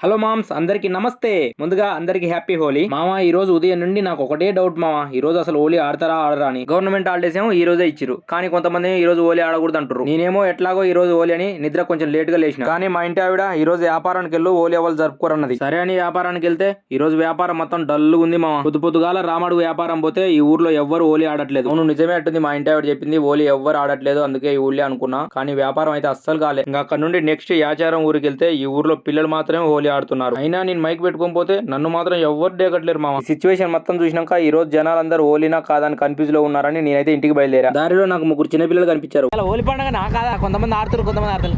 Hello moms, అందరికి నమస్తే. ముందుగా అందరికి హ్యాపీ హోలీ. మామ ఈ రోజు ఉదయం నుండి నాకు ఒకటే డౌట్ మామ, ఈ రోజు అసలు హోలీ ఆడతారా ఆడరా అని. గవర్నమెంట్ హాలిడేస్ ఏమో ఈ రోజే ఇచ్చిరు, కానీ కొంతమంది ఈ రోజు హోలీ ఆడకూడదు అంటారు. నేనేమో ఎట్లాగో ఈ రోజు హోలీ అని నిద్ర కొంచెం లేట్ గా లేచిన, కానీ మా ఇంటి ఆవిడ ఈ రోజు వ్యాపారానికి వెళ్ళు, హోలీ ఎవరు జరుపుకోరన్నది. సరే అని వ్యాపారానికి వెళ్తే ఈ రోజు వ్యాపారం మొత్తం డల్ ఉంది మామ. పొద్దుగాల రామాడు వ్యాపారం పోతే ఈ ఊర్లో ఎవ్వరు హోలీ ఆడట్లేదు. అవును నిజమే అట్టుంది, మా ఇంటి ఆవిడ చెప్పింది, హోలీ ఎవ్వరు ఆడట్లేదు, అందుకే ఈ ఊళ్ళే అనుకున్నా. కానీ వ్యాపారం అయితే అస్సలు కాలే. ఇంకా అక్కడ నుండి నెక్స్ట్ యాచారం ఊరికి వెళ్తే ఈ ఊర్లో పిల్లలు మాత్రమే హోలీ ఆడుతున్నారు. అయినా నేను మైక్ పెట్టుకొని పోతే నన్ను మాత్రం ఎవరు డేగట్లేరు మామ. సిచ్యువేషన్ మొత్తం చూసినాక ఈ రోజు జనాలందరూ హోలీనా కాదని కన్ఫ్యూజ్ లో ఉన్నారని నేనైతే ఇంటికి బయలుదేరా. దారిలో నాకు ముగ్గురు చిన్నపిల్లలు కనిపించారు. హోలీ పండుగ నా కాదా, కొంతమంది ఆడుతారు కొంతమంది ఆడతారు.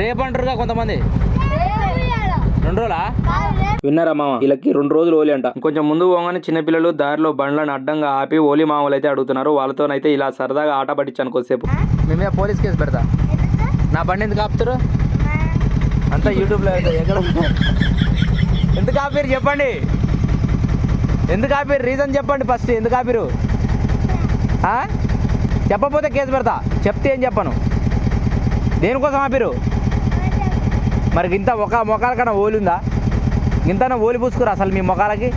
రేపు అంటారుగా కొంతమంది. 2 రోజులా విన్నారా మామ? వీళ్ళకి 2 రోజులు హోలీ అంట. కొంచెం ముందు పోగానే చిన్నపిల్లలు దారిలో బండ్లను అడ్డంగా ఆపి హోలీ మామూలు అయితే అడుగుతున్నారు. వాళ్ళతోనైతే ఇలా సరదాగా ఆట పట్టించాను కొద్దిసేపు. మీ మీద పోలీస్ కేసు పెడతా. నా బండి ఎందుకు ఆపుతారు అంతా యూట్యూబ్ లో ఎక్కడ ఎందుకు ఆపిరు చెప్పండి, ఎందుకు ఆపిరు రీజన్ చెప్పండి ఫస్ట్, ఎందుకు ఆపిరు చెప్పకపోతే కేసు పెడతా, చెప్తే ఏం చెప్పను. దేనికోసం ఆపిరు మరి? ఇంత మొఖాల కన్నా ఓలి ఉందా? ఇంతనా ఓలి పూసుకోరు అసలు మీ మొఖాలకి?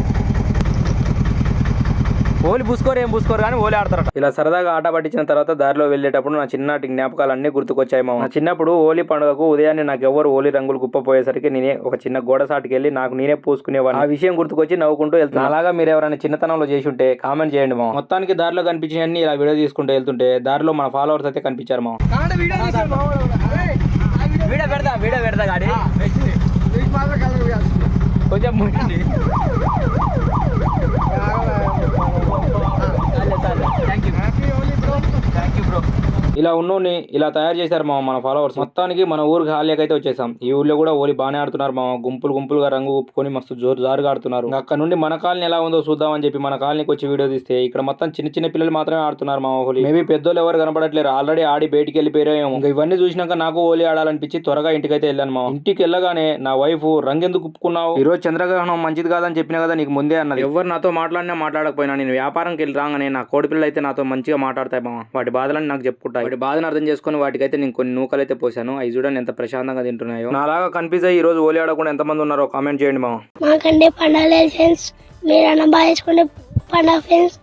హోలీ పూసుకోరు ఏం పూసుకోరు కానీ హోలీ ఆడతారు. ఇలా సరదాగా ఆట పట్టించిన తర్వాత దారిలో వెళ్ళేటప్పుడు నా చిన్నటి జ్ఞాపకాలు అన్ని గుర్తుకొచ్చాయి మామ. నా చిన్నప్పుడు హోలీ పండుగకు ఉదయాన్నే నాకు ఎవరు హోలీ రంగులు కుప్పపోయేసరికి నేనే ఒక చిన్న గోడ సాటుకి వెళ్ళి నాకు నేనే పూసుకునేవాడిని. ఆ విషయం గుర్తుకొచ్చి నవ్వుకుంటూ వెళ్తాను. అలాగా మీరు ఎవరైనా చిన్నతనంలో చేసి ఉంటే కామెంట్ చేయండి మామ. మొత్తానికి దారిలో కనిపించినన్ని ఇలా వీడియో తీసుకుంటూ వెళ్తుంటే దారిలో మన ఫాలోవర్స్ అయితే కనిపించారు మామ. వీడియో పెడతా గాడి కొంచెం ఇలా ఉన్నోని ఇలా తయారు చేశారు మామ మన ఫాలోవర్స్. మొత్తానికి మన ఊరికి హాలియాకి అయితే వచ్చేసాం. ఈ ఊర్లో కూడా హోలీ బాగానే ఆడుతున్నారు మామ. గుంపులుగా రంగు ఉప్పుకొని మస్తు జారుగా ఆడుతున్నారు. అక్కడ నుండి మన కాలనీ ఎలా ఉందో చూద్దామని చెప్పి మన కాలనీకి వచ్చి వీడియో తీస్తే ఇక్కడ మొత్తం చిన్న పిల్లలు మాత్రమే ఆడుతున్నారు మామ హోలీ. మేబీ పెద్దోళ్ళు ఎవరు కనపడట్లేరు, ఆల్రెడీ ఆడి బయటికి వెళ్ళిపోయారేమో. ఇంకా ఇవన్నీ చూసినాక నాకు హోలీ ఆడాలనిపించి త్వరగా ఇంటికైతే వెళ్ళాను మామ. ఇంటికి వెళ్ళగానే నా వైఫ్ రంగెందుకు ఉప్పుకున్నావు, ఈ రోజు చంద్రగ్రహణం మంచిది కాదని చెప్పినా కదా నీకు ముందే అన్నది. ఎవరు నాతో మాట్లాడకపోయినా నేను వ్యాపారంకి వెళ్ళి రాగానే నా కోడి పిల్లలు అయితే నాతో మంచిగా మాట్లాడతాయి మామ. వాటి బాధలను నాకు చెప్పుకుంటాయి. వాటి బాధను అర్థం చేసుకుని వాటికైతే నేను కొన్ని నూకలు అయితే పోసాను. అవి చూడండి ఎంత ప్రశాంతంగా తింటున్నాయో. నాలాగా కన్ఫ్యూజ్ అయ్యి ఈ రోజు హోలీ ఆడకుండా ఎంతమంది ఉన్నారో కామెంట్ చేయండి మామ. మాకంటే పండుగ ఫ్రెండ్స్, మీరు అన్న బాగా చేసుకుంటే పండుగ ఫ్రెండ్స్.